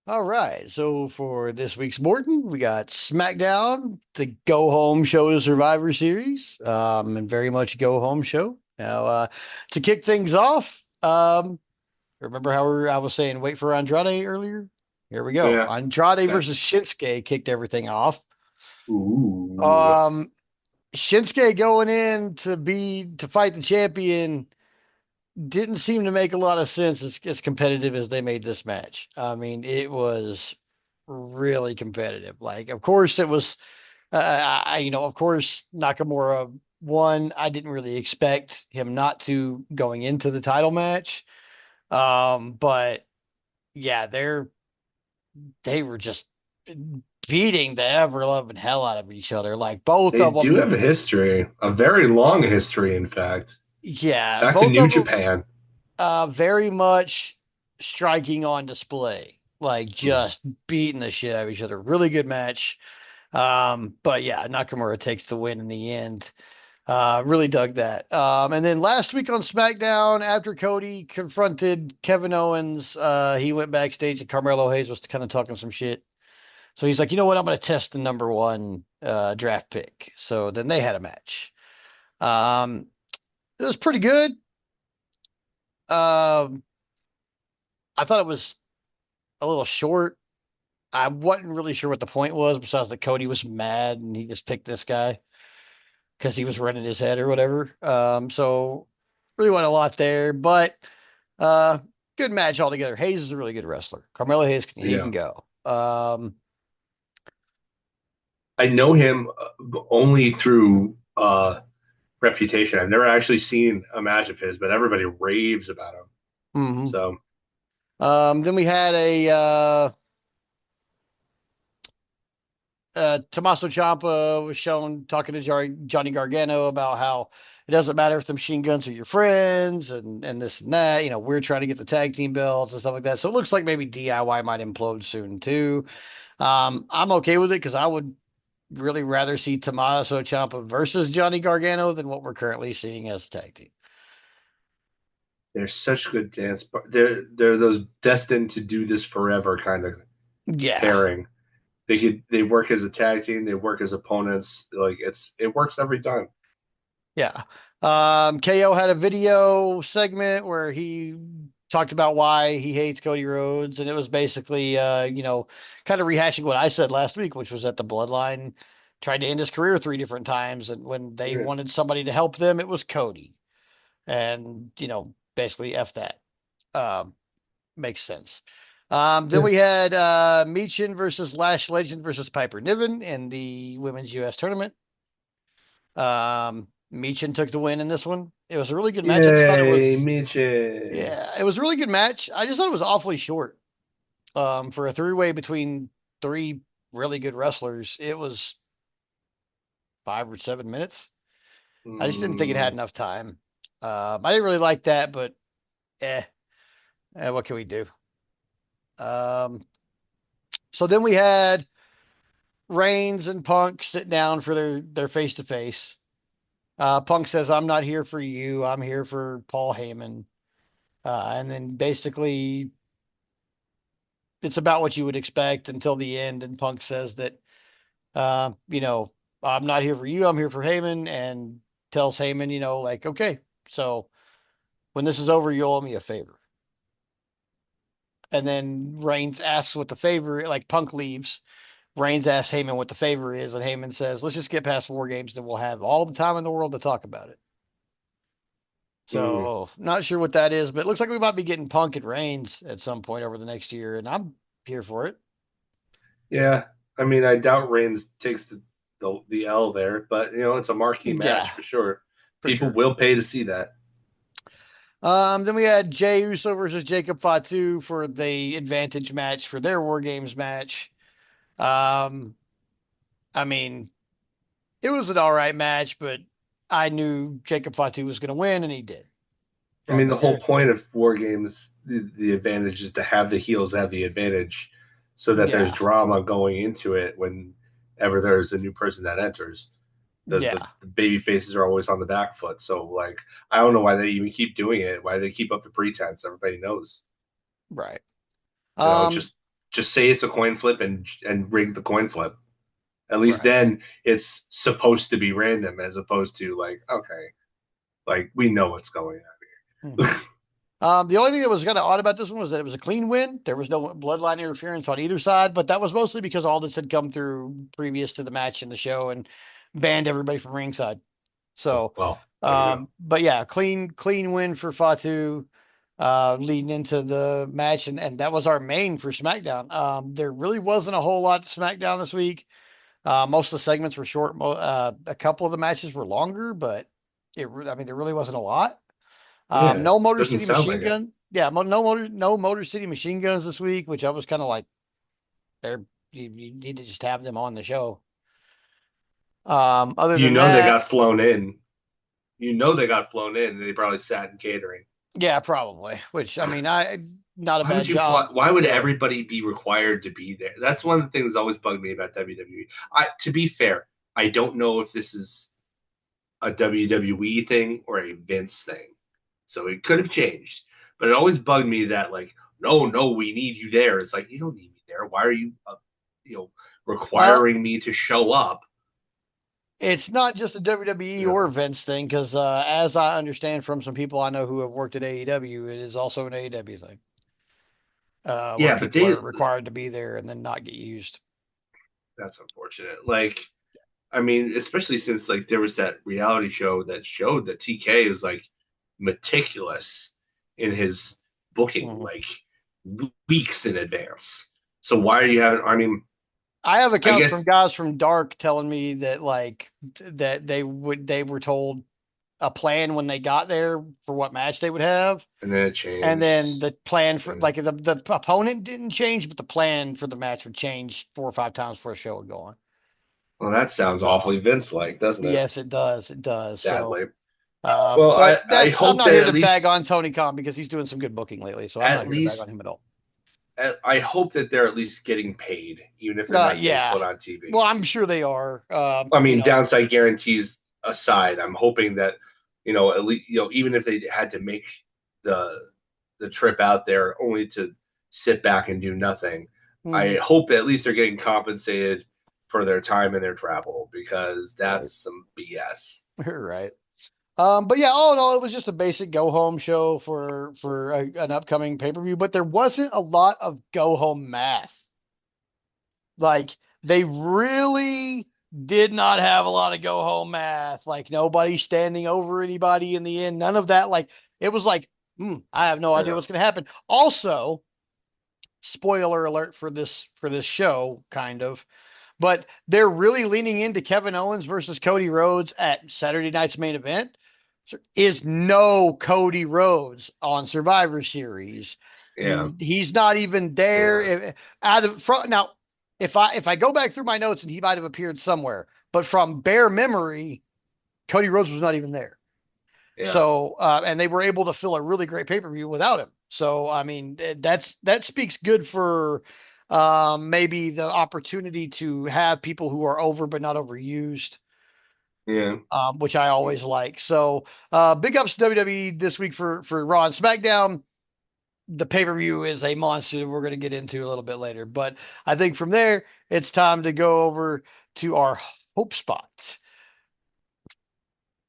All right. So for this week's Morton, we got SmackDown, the go home show to Survivor Series, and very much go home show. Now, to kick things off, remember how I was saying wait for Andrade earlier? Here we go. Yeah. Andrade Okay. versus Shinsuke kicked everything off. Ooh. Um, Shinsuke going in to fight the champion didn't seem to make a lot of sense as competitive as they made this match. I mean, it was really competitive. Like, of course, it was, of course, Nakamura won. I didn't really expect him not to going into the title match. But yeah, they were just beating the ever loving hell out of each other. Like both They of do them, have a history, a very long history, in fact. yeah, Back to both New of them, Japan. very much striking on display. Like Hmm. just beating the shit out of each other. Really good match. But yeah, Nakamura takes the win in the end. Really dug that. And then last week on SmackDown, after Cody confronted Kevin Owens, he went backstage and Carmelo Hayes was kind of talking some shit. So he's like, you know what? I'm going to test the number one draft pick. So then they had a match. Um, it was pretty good. Um, I thought it was a little short. I wasn't really sure what the point was, besides that Cody was mad and he just picked this guy because he was running his head or whatever. So really went a lot there, but uh, good match altogether. Hayes is a really good wrestler. Carmelo Hayes, he Yeah. can go. I know him only through reputation. I've never actually seen a match of his, but everybody raves about him. Mhm. So, Then we had a Tommaso Ciampa was shown talking to Johnny Gargano about how it doesn't matter if the machine guns are your friends and this and that. You know, we're trying to get the tag team belts and stuff like that. So it looks like maybe DIY might implode soon too. I'm okay with it because I would really rather see Tommaso Ciampa versus Johnny Gargano than what we're currently seeing as a tag team. they're such good they're those destined to do this forever kind of Yeah, pairing. They work as a tag team, they work as opponents. Like it works every time. yeah. KO had a video segment where he talked about why he hates Cody Rhodes, and it was basically, kind of rehashing what I said last week, which was that the Bloodline tried to end his career three different times, and when they Yeah. wanted somebody to help them, it was Cody, and basically f that. Um, Makes sense. Then Yeah. we had Michin versus Lash Legend versus Piper Niven in the Women's U.S. tournament. Michin took the win in this one. It was a really good match. I just thought it Yay, was, Michin. yeah, it was a really good match. I just thought it was awfully short. For a three-way between three really good wrestlers, it was 5 or 7 minutes. I just didn't think it had Mm, enough time. I didn't really like that, but eh, what can we do? Um, so then we had Reigns and Punk sit down for their face to face. Punk says, "I'm not here for you. I'm here for Paul Heyman." And then basically, it's about what you would expect until the end. And Punk says that, uh, you know, I'm not here for you. I'm here for Heyman, and tells Heyman, like, okay, so when this is over, you'll owe me a favor. And then Reigns asks what the favor, like Punk leaves. Reigns asks Heyman what the favor is, and Heyman says, "Let's just get past War Games, then we'll have all the time in the world to talk about it." mm. So, not sure what that is, but it looks like we might be getting Punk and Reigns at some point over the next year, and I'm here for it. Yeah, I mean, I doubt Reigns takes the L there, but it's a marquee Yeah, match for sure. for People sure. will pay to see that. Then we had Jey Uso versus Jacob Fatu for the advantage match for their War Games match. Um, I mean, it was an all right match, but I knew Jacob Fatu was going to win, and he did. I mean, the So, whole point of War Games, the advantage is to have the heels have the advantage, so that there's yeah, drama going into it whenever there's a new person that enters. yeah, The baby faces are always on the back foot. So like I don't know why they even keep doing it. Why they keep up the pretense. Everybody knows. right. You know, Um, just just say it's a coin flip and rig the coin flip. At least Right. then it's supposed to be random as opposed to like, okay, like we know what's going Mhm. on. The only thing that was kind of odd about this one was that it was a clean win. There was no bloodline interference on either side, but that was mostly because all this had come through previous to the match in the show and banned everybody from ringside. So, Well, there you go. but yeah, clean win for Fatu, leading into the match, and that was our main for SmackDown. There really wasn't a whole lot to SmackDown this week. Most of the segments were short. A couple of the matches were longer, but I mean, there really wasn't a lot. Yeah, No Motor doesn't City sound like Machine it. Gun. Yeah, no Motor City Machine Guns this week, which I was kind of like, they're you need to just have them on the show. Other You than know they that, got flown in. You know they got flown in, and they probably sat in catering. yeah, probably. Which I mean, I not a Why would bad you fly? job, Why would but everybody be required to be there? That's one of the things that always bugged me about WWE. To be fair, I don't know if this is a WWE thing or a Vince thing, so it could have changed. But it always bugged me that like, no, no, we need you there. It's like you don't need me there. Why are you, you know, uh, requiring me to show up? it's not just a WWE You or know, Vince thing because, as I understand from some people I know who have worked at AEW, it is also an AEW thing, where yeah, but people they are required to be there and then not get used. that's unfortunate. Like, I mean, especially since like there was that reality show that showed that TK is like meticulous in his booking, Mhm. like weeks in advance. So why are you having? I mean, I have I accounts from guess, guys from Dark telling me that that they were told a plan when they got there for what match they would have. and then it And then changed. the plan for And, like the opponent didn't change, but the plan for the match would change 4 or 5 times before the show would go on. well, that sounds awfully Vince-like, doesn't it? Yes, it does. It does. So, Sadly. Well, but I I'm hope not that here at to bag least on Tony Khan because he's doing some good booking lately. So I'm not at here to bag on least him at all. I hope that they're at least getting paid, even if they're not getting Yeah. put on TV. Well, I'm sure they are. I mean, downside guarantees aside, I'm hoping that at least even if they had to make the trip out there only to sit back and do nothing, I mhm, hope at least they're getting compensated for their time and their travel because right. that's some BS. Right. But yeah, all in all, it was just a basic go home show for an upcoming pay per view. But there wasn't a lot of go home math. Like they really did not have a lot of go home math. Like nobody standing over anybody in the end. None of that. Like it was like, I have no idea Yeah, what's going to happen. Also, spoiler alert for this show, kind of. But they're really leaning into Kevin Owens versus Cody Rhodes at Saturday night's main event. Is no Cody Rhodes on Survivor Series. yeah, He's not even there. yeah, Out of front now, if I go back through my notes and he might have appeared somewhere, but from bare memory, Cody Rhodes was not even there. yeah, So, and they were able to fill a really great pay per view without him. So, I mean, that speaks good for maybe the opportunity to have people who are over but not overused, yeah. which I always like. So, big ups to WWE this week for Raw and SmackDown. The pay per view is a monster that we're going to get into a little bit later. But I think from there, it's time to go over to our hope spot.